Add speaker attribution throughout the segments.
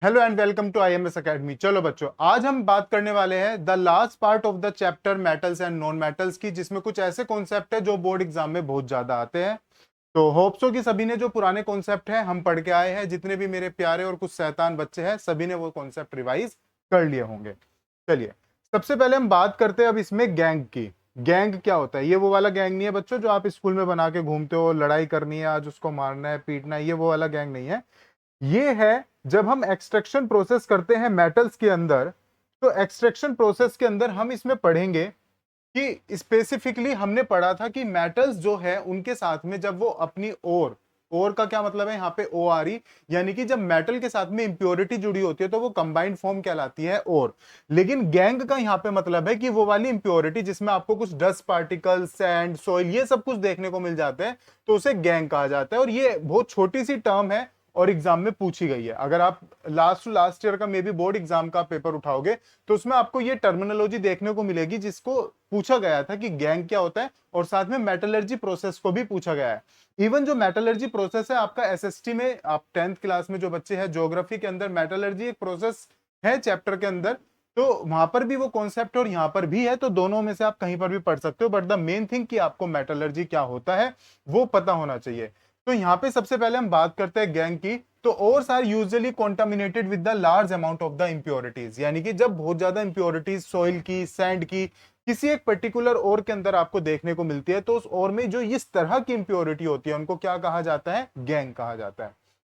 Speaker 1: Hello and welcome to IMS academy. चलो बच्चों, आज हम बात करने वाले हैं the last part of the chapter metals and non metals की, जिसमें कुछ ऐसे कॉन्सेप्ट है जो बोर्ड एग्जाम में बहुत ज्यादा आते हैं। तो होप्सो कि सभी ने जो पुराने कॉन्सेप्ट हैं हम पढ़ के आए हैं, जितने भी मेरे प्यारे और कुछ शैतान बच्चे हैं सभी ने वो कॉन्सेप्ट रिवाइज कर लिए होंगे। चलिए, सबसे पहले हम बात करते हैं अब इसमें गैंग की। गैंग क्या होता है? ये वो वाला गैंग नहीं है बच्चों जो आप स्कूल में बना के घूमते हो, लड़ाई करनी है आज उसको मारना है पीटना है, ये वो वाला गैंग नहीं है। ये है जब हम एक्सट्रैक्शन प्रोसेस करते हैं मेटल्स के अंदर। तो एक्सट्रैक्शन प्रोसेस के अंदर हम इसमें पढ़ेंगे कि स्पेसिफिकली हमने पढ़ा था कि मेटल्स जो है उनके साथ में जब वो अपनी ओर का क्या मतलब है यहाँ पे ओ आर ई, यानी कि जब मेटल के साथ में इंप्योरिटी जुड़ी होती है तो वो कंबाइंड फॉर्म कहलाती है और। लेकिन गैंग का यहाँ पे मतलब है कि वो वाली इंप्योरिटी जिसमें आपको कुछ डस्ट पार्टिकल, सैंड, सॉइल ये सब कुछ देखने को मिल जाते हैं, तो उसे गैंग कहा जाता है। और ये बहुत छोटी सी टर्म है और एग्जाम में पूछी गई है। अगर आप लास्ट ईयर का मे बी बोर्ड एग्जाम का पेपर उठाओगे तो उसमें आपको ये टर्मिनोलॉजी देखने को मिलेगी जिसको पूछा गया था कि गैंग क्या होता है, और साथ में मेटलर्जी प्रोसेस को भी पूछा गया है। इवन जो मेटलर्जी प्रोसेस है आपका एसएसटी में, आप 10th क्लास में जो बच्चे हैं ज्योग्राफी के अंदर मेटलर्जी एक प्रोसेस है चैप्टर के अंदर, तो वहां पर भी वो कॉन्सेप्ट और यहाँ पर भी है, तो दोनों में से आप कहीं पर भी पढ़ सकते हो। बट द मेन थिंग कि आपको मेटलर्जी क्या होता है वो पता होना चाहिए। तो यहाँ पे सबसे पहले हम बात करते हैं गैंग की। तो ores are usually contaminated with the large amount of the impurities, यानी कि जब बहुत ज्यादा इंप्योरिटीज सॉइल की, सैंड की, किसी एक पर्टिकुलर ओर के अंदर आपको देखने को मिलती है, तो उस ओर में जो इस तरह की इंप्योरिटी होती है उनको क्या कहा जाता है? गैंग कहा जाता है।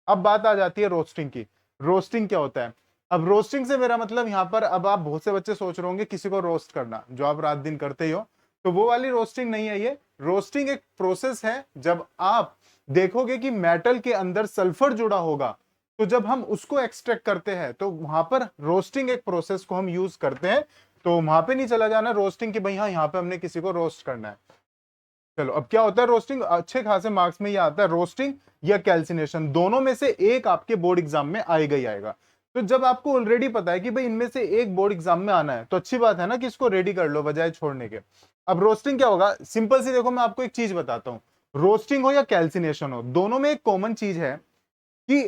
Speaker 1: अब बात आ जाती है रोस्टिंग की। रोस्टिंग क्या होता है? अब रोस्टिंग से मेरा मतलब यहाँ पर, अब आप बहुत से बच्चे सोच रहे होंगे किसी को रोस्ट करना, जो आप रात दिन करते ही हो, तो वो वाली रोस्टिंग नहीं है। ये रोस्टिंग एक प्रोसेस है जब आप देखोगे कि मेटल के अंदर सल्फर जुड़ा होगा, तो जब हम उसको एक्सट्रैक्ट करते हैं तो वहां पर रोस्टिंग एक प्रोसेस को हम यूज करते हैं। तो वहां पे नहीं चला जाना रोस्टिंग की भाई हाँ यहाँ पे हमने किसी को रोस्ट करना है। चलो, अब क्या होता है रोस्टिंग? अच्छे खासे मार्क्स में ये आता है रोस्टिंग या कैल्सिनेशन, दोनों में से एक आपके बोर्ड एग्जाम में आएगा ही आएगा। तो जब आपको ऑलरेडी पता है कि भाई इनमें से एक बोर्ड एग्जाम में आना है, तो अच्छी बात है ना कि इसको रेडी कर लो बजाय छोड़ने के। अब रोस्टिंग क्या होगा? सिंपल सी देखो, मैं आपको एक चीज बताता हूँ। रोस्टिंग हो या कैल्सिनेशन हो, दोनों में एक कॉमन चीज है कि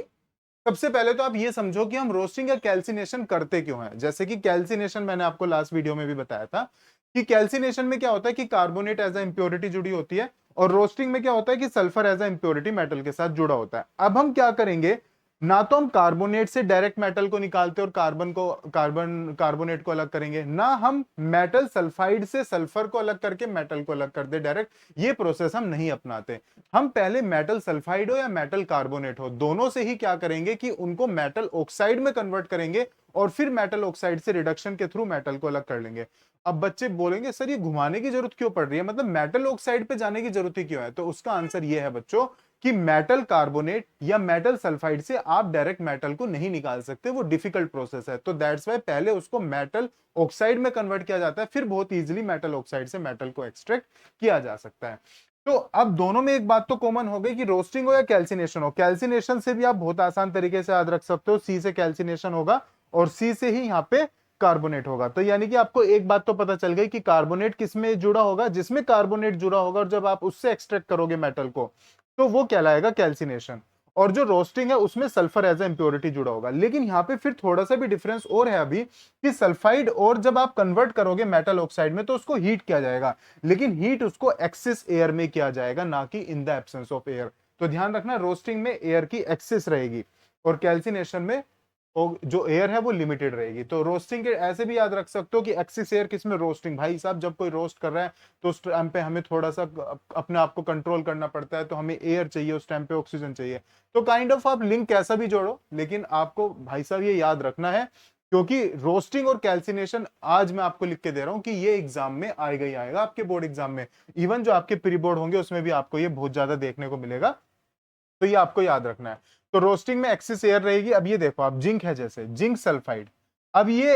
Speaker 1: सबसे पहले तो आप ये समझो कि हम रोस्टिंग या कैल्सिनेशन करते क्यों हैं। जैसे कि कैल्सिनेशन मैंने आपको लास्ट वीडियो में भी बताया था कि कैल्सिनेशन में क्या होता है कि कार्बोनेट एज अ इंप्योरिटी जुड़ी होती है, और रोस्टिंग में क्या होता है कि sulphur as a impurity metal के साथ जुड़ा होता है। अब हम क्या करेंगे, ना तो हम कार्बोनेट से डायरेक्ट मेटल को निकालते और कार्बोनेट को अलग करेंगे, ना हम मेटल सल्फाइड से सल्फर को अलग करके मेटल को अलग कर दे डायरेक्ट। ये प्रोसेस हम नहीं अपनाते। हम पहले मेटल सल्फाइड हो या मेटल कार्बोनेट हो, दोनों से ही क्या करेंगे कि उनको मेटल ऑक्साइड में कन्वर्ट करेंगे, और फिर मेटल ऑक्साइड से रिडक्शन के थ्रू मेटल को अलग कर लेंगे। अब बच्चे बोलेंगे सर ये घुमाने की जरूरत क्यों पड़ रही है, मतलब मेटल ऑक्साइड पे जाने की जरूरत ही क्यों है? तो उसका आंसर ये है बच्चों कि मेटल कार्बोनेट या मेटल सल्फाइड से आप डायरेक्ट मेटल को नहीं निकाल सकते, वो डिफिकल्ट प्रोसेस है। तो दैट्स वाई पहले उसको मेटल ऑक्साइड में कन्वर्ट किया जाता है, फिर बहुत इजीली मेटल ऑक्साइड से मेटल को एक्सट्रैक्ट किया जा सकता है। तो अब दोनों में एक बात तो कॉमन हो गई कि रोस्टिंग हो या कैल्सिनेशन हो। कैल्सिनेशन से भी आप बहुत आसान तरीके से याद रख सकते हो, सी से कैल्सिनेशन होगा और सी से ही यहाँ पे कार्बोनेट होगा। तो यानी कि आपको एक बात तो पता चल गई कि कार्बोनेट किसमें जुड़ा होगा, जिसमें कार्बोनेट जुड़ा होगा, और जब आप उससे एक्सट्रैक्ट करोगे मेटल को तो वो कहलाएगा कैल्सिनेशन। और जो रोस्टिंग है उसमें सल्फर एज ए इंप्योरिटी जुड़ा होगा। लेकिन यहाँ पे फिर थोड़ा सा भी डिफरेंस और है अभी कि सल्फाइड और जब आप कन्वर्ट करोगे मेटल ऑक्साइड में तो उसको हीट किया जाएगा, लेकिन हीट उसको एक्सेस एयर में किया जाएगा, ना कि in the absence of air. तो ध्यान रखना, रोस्टिंग में एयर की एक्सेस रहेगी और कैल्सिनेशन में जो एयर है वो लिमिटेड रहेगी। तो रोस्टिंग के ऐसे भी याद रख सकते हो कि एक्सिस एयर किसमें? रोस्टिंग। भाई साहब जब कोई रोस्ट कर रहा है तो उस टाइम पे हमें थोड़ा सा अपने आप को कंट्रोल करना पड़ता है, तो हमें एयर चाहिए, उस टाइम पे ऑक्सीजन चाहिए। तो काइंड ऑफ आप लिंक कैसा भी जोड़ो, लेकिन आपको भाई साहब ये याद रखना है, क्योंकि रोस्टिंग और कैल्सिनेशन आज मैं आपको लिख के दे रहा हूं कि ये एग्जाम में आएगा ही आएगा, आपके बोर्ड एग्जाम में। इवन जो आपके प्री बोर्ड होंगे उसमें भी आपको ये बहुत ज्यादा देखने को मिलेगा, तो ये आपको याद रखना है। तो रोस्टिंग में एक्सिस एयर रहेगी। अब ये देखो आप, जिंक है जैसे जिंक सल्फाइड, अब ये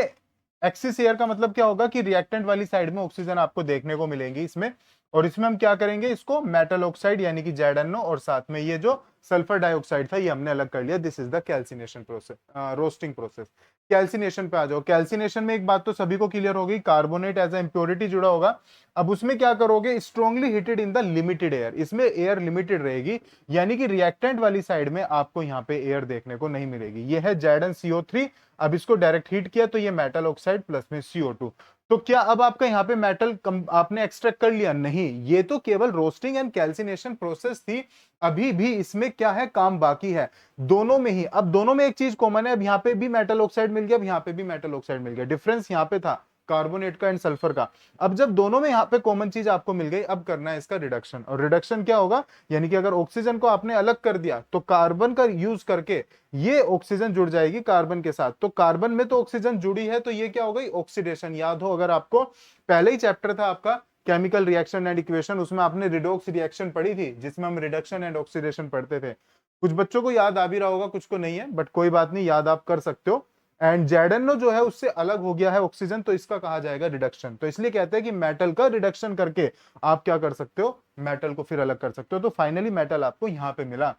Speaker 1: एक्सिस एयर का मतलब क्या होगा कि रिएक्टेंट वाली साइड में ऑक्सीजन आपको देखने को मिलेंगी इसमें, और इसमें हम क्या करेंगे, इसको मेटल ऑक्साइड यानी कि ZnO, और साथ में ये जो सल्फर डाइऑक्साइड था ये हमने अलग कर लिया। This is the calcination process, roasting process. Calcination पे आ जाओ। कैल्सिनेशन में एक बात तो सभी को क्लियर होगी, कार्बोनेट एज ए इंप्योरिटी जुड़ा होगा। अब उसमें क्या करोगे, strongly heated in the limited air, इसमें एयर लिमिटेड रहेगी, यानी कि रिएक्टेंट वाली साइड में आपको यहाँ पे एयर देखने को नहीं मिलेगी। ये है ZnCO3। अब इसको डायरेक्ट हीट किया तो ये मेटल ऑक्साइड प्लस में CO2। तो क्या अब आपका यहाँ पे मेटल आपने एक्सट्रैक्ट कर लिया? नहीं, ये तो केवल रोस्टिंग एंड कैल्सिनेशन प्रोसेस थी, अभी भी इसमें क्या है, काम बाकी है दोनों में ही। अब दोनों में एक चीज कॉमन है, अब यहाँ पे भी मेटल ऑक्साइड मिल गया, अब यहाँ पे भी मेटल ऑक्साइड मिल गया। डिफरेंस यहाँ पे था कार्बोनेट का एंड सल्फर का। अब जब दोनों में यहाँ पे कॉमन चीज आपको मिल गई, अब करना है इसका रिडक्शन। और रिडक्शन क्या होगा, यानी कि अगर ऑक्सीजन को आपने अलग कर दिया तो कार्बन का यूज करके ये ऑक्सीजन जुड़ जाएगी कार्बन के साथ। तो कार्बन में तो ऑक्सीजन जुड़ी है, तो ये क्या हो गई, ऑक्सीडेशन। याद हो अगर आपको, पहले ही चैप्टर था आपका केमिकल रिएक्शन एंड इक्वेशन, उसमें आपने रिडॉक्स रिएक्शन पढ़ी थी जिसमें हम रिडक्शन एंड ऑक्सीडेशन पढ़ते थे। कुछ बच्चों को याद आ भी रहा होगा, कुछ को नहीं है, बट कोई बात नहीं, याद आप कर सकते हो। एंड ZnO जो है उससे अलग हो गया है ऑक्सीजन, तो इसका कहा जाएगा रिडक्शन। तो इसलिए कहते हैं कि मेटल का रिडक्शन करके आप क्या कर सकते हो, मेटल को फिर अलग कर सकते हो। तो फाइनली मेटल आपको यहां पे मिला।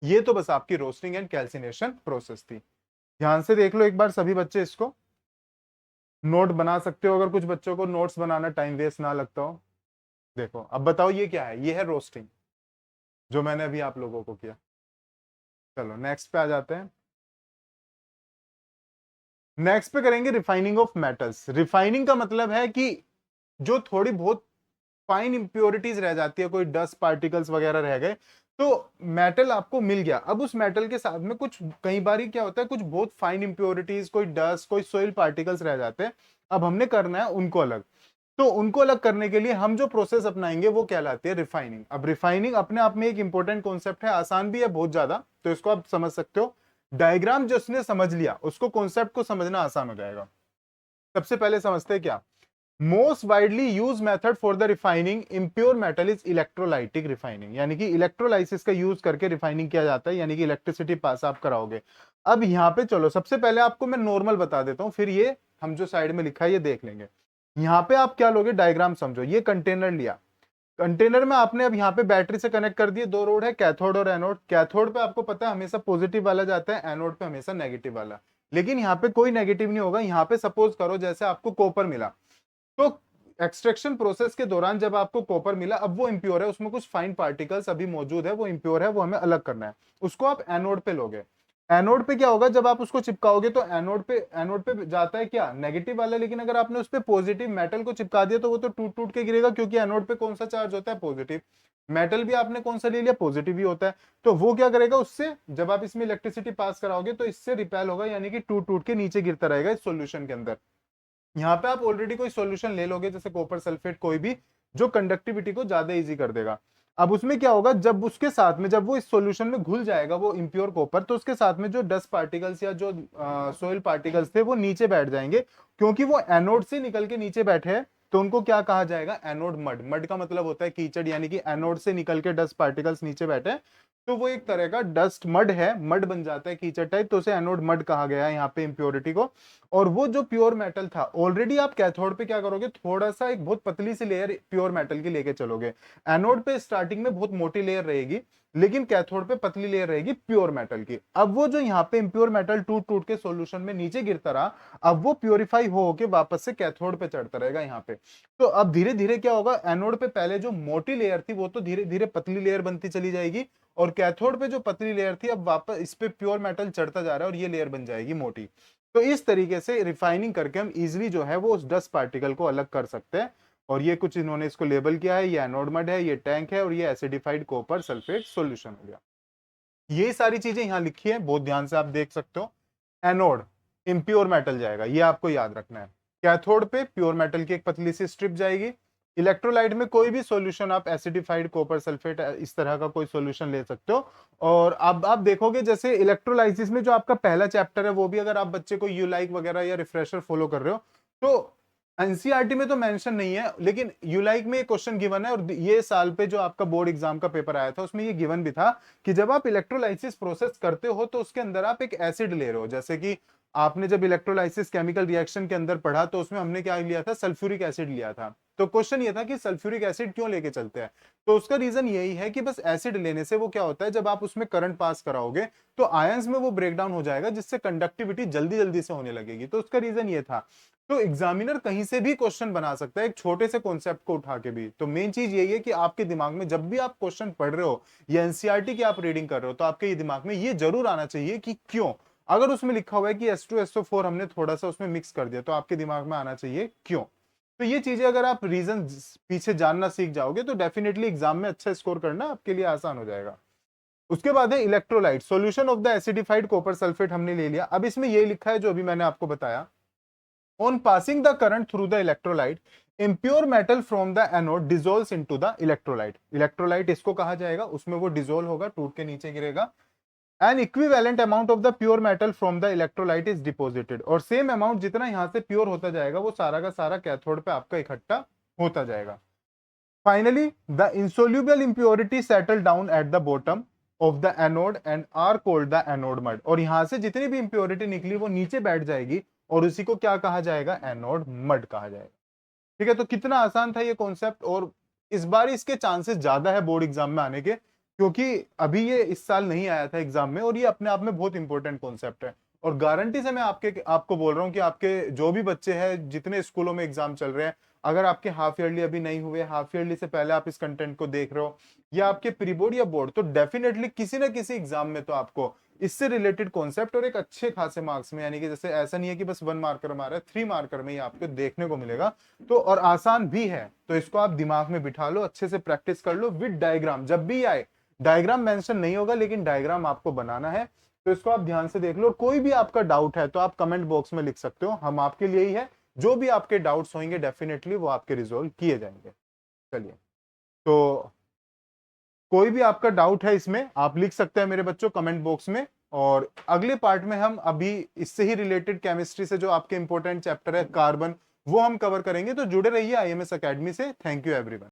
Speaker 1: ये तो बस आपकी रोस्टिंग एंड कैल्सिनेशन प्रोसेस थी। ध्यान से देख लो एक बार सभी बच्चे, इसको नोट बना सकते हो अगर कुछ बच्चों को नोट्स बनाना टाइम वेस्ट ना लगता हो। देखो अब बताओ ये क्या है, ये है रोस्टिंग जो मैंने अभी आप लोगों को किया। चलो नेक्स्ट पे आ जाते हैं। नेक्स्ट पे करेंगे रिफाइनिंग ऑफ मेटल्स। रिफाइनिंग का मतलब है कि जो थोड़ी बहुत फाइन इंप्योरिटीज रह जाती है, कोई डस्ट पार्टिकल्स वगैरह रह गए, तो मेटल आपको मिल गया। अब उस मेटल के साथ में कुछ कई बार क्या होता है, कुछ बहुत फाइन इंप्योरिटीज, कोई डस्ट, कोई सोइल पार्टिकल्स रह जाते हैं। अब हमने करना है उनको अलग। तो उनको अलग करने के लिए हम जो प्रोसेस अपनाएंगे वो कहलाती है रिफाइनिंग। अब रिफाइनिंग अपने आप में एक इंपॉर्टेंट कॉन्सेप्ट है, आसान भी है बहुत ज्यादा, तो इसको आप समझ सकते हो। डायग्राम जो उसने समझ लिया उसको कॉन्सेप्ट को समझना आसान हो जाएगा। सबसे पहले समझते हैं क्या, most widely use method for the refining impure metal is electrolytic refining, यानी कि इलेक्ट्रोलाइसिस का यूज करके रिफाइनिंग किया जाता है, यानी कि इलेक्ट्रिसिटी पास आप कराओगे। अब यहाँ पे चलो सबसे पहले आपको मैं नॉर्मल बता देता हूँ, फिर ये हम जो साइड में लिखा है ये देख लेंगे। यहाँ पे आप क्या लोगे, डायग्राम समझो। ये कंटेनर लिया, कंटेनर में आपने अब यहाँ पे बैटरी से कनेक्ट कर दिए, दो रोड है, कैथोड और एनोड। कैथोड पे आपको पता है हमेशा पॉजिटिव वाला जाता है, एनोड पे हमेशा नेगेटिव वाला। लेकिन यहाँ पे कोई नेगेटिव नहीं होगा। यहाँ पे सपोज करो जैसे आपको कॉपर मिला, तो एक्सट्रैक्शन प्रोसेस के दौरान जब आपको कॉपर मिला, अब वो इंप्योर है, उसमें कुछ फाइन पार्टिकल्स अभी मौजूद है, वो इंप्योर है, वो हमें अलग करना है। उसको आप एनोड पे लोगे। एनोड पे क्या होगा, जब आप उसको चिपकाओगे तो एनोड पे जाता है क्या, नेगेटिव वाला। लेकिन अगर आपने उस पे पॉजिटिव मेटल को चिपका दिया तो वो तो टूट टूट के गिरेगा, क्योंकि एनोड पे कौन सा चार्ज होता है, पॉजिटिव। मेटल भी आपने कौन सा ले लिया, पॉजिटिव ही होता है। तो वो क्या करेगा, उससे जब आप इसमें इलेक्ट्रिसिटी पास कराओगे तो इससे रिपेल होगा, यानी कि टूट टूट के नीचे गिरता रहेगा इस सॉल्यूशन के अंदर। यहाँ पे आप ऑलरेडी कोई सॉल्यूशन ले लोगे, जैसे कॉपर सल्फेट, कोई भी, जो कंडक्टिविटी को ज्यादा इजी कर देगा। अब उसमें क्या होगा, जब उसके साथ में, जब वो इस सॉल्यूशन में घुल जाएगा वो इम्प्योर कॉपर, तो उसके साथ में जो डस्ट पार्टिकल्स या जो सोइल पार्टिकल्स थे वो नीचे बैठ जाएंगे, क्योंकि वो एनोड से निकल के नीचे बैठे हैं। तो उनको क्या कहा जाएगा, एनोड मड। मड का मतलब होता है कीचड़, यानी कि एनोड से निकल के डस्ट पार्टिकल्स नीचे बैठे हैं, तो वो एक तरह का डस्ट मड है, मड बन जाता है कीचड़ टाइप, तो उसे एनोड मड कहा गया है यहाँ पे इम्प्योरिटी को। और वो जो प्योर मेटल था, ऑलरेडी आप कैथोड पे क्या करोगे, थोड़ा सा एक बहुत पतली सी लेयर प्योर मेटल की लेके चलोगे। एनोड पे स्टार्टिंग में बहुत मोटी लेयर रहेगी, लेकिन कैथोड पे पतली लेयर रहेगी प्योर मेटल की। अब वो जो यहाँ पे इम्प्योर मेटल टूट टूट के सॉल्यूशन में नीचे गिरता रहा, अब वो प्योरीफाई हो के वापस से कैथोड पे चढ़ता रहेगा यहाँ पे। तो अब धीरे धीरे क्या होगा, एनोड पे पहले जो मोटी लेयर थी वो तो धीरे धीरे पतली लेयर बनती चली जाएगी, और कैथोड पे जो पतली लेयर थी अब वापस इस पे प्योर मेटल चढ़ता जा रहा है और ये लेयर बन जाएगी मोटी। तो इस तरीके से रिफाइनिंग करके हम इजिली जो है वो उस डस्ट पार्टिकल को अलग कर सकते हैं। और ये कुछ इन्होंने इसको लेबल किया है, ये एनोड मड है, ये टैंक है, और ये एसिडिफाइड कॉपर सल्फेट सॉल्यूशन हो गया। ये सारी चीजें यहाँ लिखी है, बहुत ध्यान से आप देख सकते हो। एनोड इम्प्योर मेटल जाएगा, ये आपको याद रखना है। कैथोड पे प्योर मेटल की एक पतली सी स्ट्रिप जाएगी। इलेक्ट्रोलाइट में कोई भी सॉल्यूशन आप एसिडिफाइड कॉपर सल्फेट इस तरह का कोई सॉल्यूशन ले सकते हो। और अब आप देखोगे जैसे इलेक्ट्रोलाइसिस में जो आपका पहला चैप्टर है, वो भी अगर आप बच्चे को यूलाइक वगैरह या रिफ्रेशर फॉलो कर रहे हो तो एनसीईआरटी में तो मेंशन नहीं है, लेकिन यूलाइक में एक क्वेश्चन गिवन है। और ये साल पे जो आपका बोर्ड एग्जाम का पेपर आया था उसमें ये गिवन भी था कि जब आप इलेक्ट्रोलाइसिस प्रोसेस करते हो तो उसके अंदर आप एक एसिड ले रहे हो, जैसे कि आपने जब इलेक्ट्रोलाइसिस केमिकल रिएक्शन के अंदर पढ़ा तो उसमें हमने क्या लिया था, सल्फ्यूरिक एसिड लिया था। तो क्वेश्चन ये था कि सल्फ्यूरिक एसिड क्यों लेके चलते हैं, तो उसका रीजन यही है कि बस एसिड लेने से वो क्या होता है, जब आप उसमें करंट पास कराओगे तो आयंस में वो ब्रेक डाउन हो जाएगा, जिससे कंडक्टिविटी जल्दी जल्दी से होने लगेगी। तो उसका रीजन ये था। तो एग्जामिनर कहीं से भी क्वेश्चन बना सकता है एक छोटे से कॉन्सेप्ट को उठा के भी। तो मेन चीज यही है कि आपके दिमाग में जब भी आप क्वेश्चन पढ़ रहे हो या एनसीईआरटी की आप रीडिंग कर रहे हो तो आपके ये दिमाग में ये जरूर आना चाहिए कि क्यों। अगर उसमें लिखा हुआ है कि H2SO4 हमने थोड़ा सा उसमें मिक्स कर दिया, तो आपके दिमाग में आना चाहिए क्यों। तो ये चीजें अगर आप रीजन पीछे जानना सीख जाओगे तो डेफिनेटली एग्जाम में अच्छा स्कोर करना आपके लिए आसान हो जाएगा। उसके बाद है electrolyte, solution of the acidified copper sulphate हमने ले लिया। अब इसमें ये लिखा है जो अभी मैंने आपको बताया, on passing the current through the electrolyte impure metal from the anode dissolves into the electrolyte। Electrolyte इसको कहा जाएगा, उसमें वो डिसोल्व होगा, टूट के नीचे गिरेगा। N equivalent amount of the pure metal from the electrolyte is deposited, और सेम अमाउंट जितना यहां से प्योर होता जाएगा वो सारा का सारा कैथोड पे आपका इकट्ठा होता जाएगा। Finally the insoluble impurity settle down at the bottom of the anode and are called the anode mud, और यहां से जितनी भी इंप्योरिटी निकली वो नीचे बैठ जाएगी और उसी को क्या कहा जाएगा, एनोड मड कहा जाएगा। ठीक है, तो कितना आसान था ये कॉन्सेप्ट, और इस बार इसके चांसेस ज्यादा है बोर्ड एग्जाम में आने के, क्योंकि अभी ये इस साल नहीं आया था एग्जाम में, और ये अपने आप में बहुत इंपॉर्टेंट कॉन्सेप्ट है। और गारंटी से मैं आपको बोल रहा हूँ कि आपके जो भी बच्चे हैं जितने स्कूलों में एग्जाम चल रहे हैं, अगर आपके हाफ ईयरली अभी नहीं हुए, हाफ ईयरली से पहले आप इस कंटेंट को देख रहे हो, या आपके प्री बोर्ड या बोर्ड, तो डेफिनेटली किसी ना किसी एग्जाम में तो आपको इससे रिलेटेड कॉन्सेप्ट और एक अच्छे खासे मार्क्स में, यानी कि जैसे ऐसा नहीं है कि बस 1 मार्कर मारा है, 3 मार्कर में ही आपको देखने को मिलेगा। तो और आसान भी है, तो इसको आप दिमाग में बिठा लो, अच्छे से प्रैक्टिस कर लो विद डायग्राम। जब भी आए डायग्राम मेंशन नहीं होगा, लेकिन डायग्राम आपको बनाना है, तो इसको आप ध्यान से देख लो। कोई भी आपका डाउट है तो आप कमेंट बॉक्स में लिख सकते हो, हम आपके लिए ही है। जो भी आपके डाउट्स होंगे डेफिनेटली वो आपके रिजोल्व किए जाएंगे। चलिए, तो कोई भी आपका डाउट है इसमें आप लिख सकते हैं मेरे बच्चों कमेंट बॉक्स में। और अगले पार्ट में हम अभी इससे ही रिलेटेड केमिस्ट्री से जो आपके इंपॉर्टेंट चैप्टर है कार्बन, वो हम कवर करेंगे। तो जुड़े रहिए आईएमएस एकेडमी से। Thank you everyone.